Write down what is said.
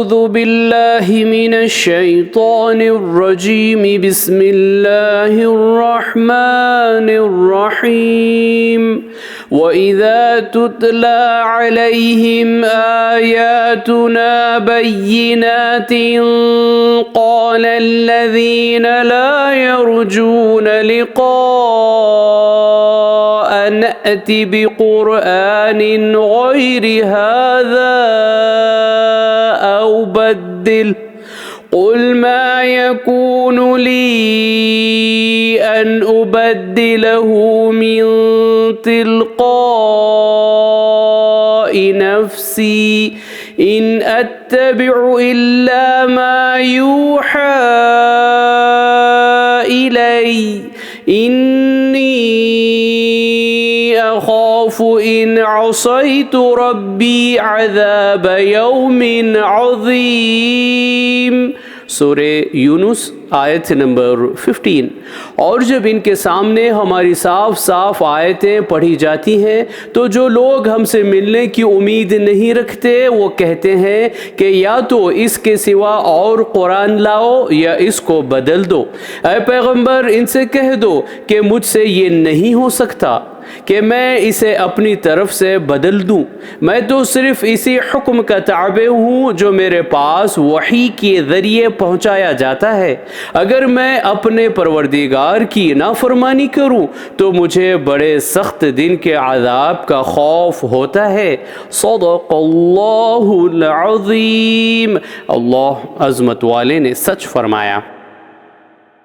أعوذ بالله من الشيطان الرجيم بسم الله الرحمن الرحيم وإذا تتلى عليهم آياتنا بينات قال الذين لا يرجون لقاء نأت بقرآن غير هذا أو بدل قل ما يكون لي أن أبدله من تلقاء نفسي إن أتبع إلا ما يوحى إلي إني أخاف إن عصيت ربي عذاب يوم عظيم। सूरे यूनुस आयत नंबर 15। और जब इनके सामने हमारी साफ साफ आयतें पढ़ी जाती हैं तो जो लोग हमसे मिलने की उम्मीद नहीं रखते वो कहते हैं कि या तो इसके सिवा और कुरान लाओ या इसको बदल दो। ऐ पैगंबर इनसे कह दो कि मुझसे ये नहीं हो सकता कि मैं इसे अपनी तरफ से बदल दूं। मैं तो सिर्फ इसी हुक्म का ताबे हूँ जो मेरे पास वही के ज़रिए पहुँचाया जाता है। अगर मैं अपने परवरदिगार की नाफरमानी करूँ तो मुझे बड़े सख्त दिन के अज़ाब का खौफ होता है। सदक़ल्लाहुल अज़ीम। अल्लाह अज़मत वाले ने सच फरमाया।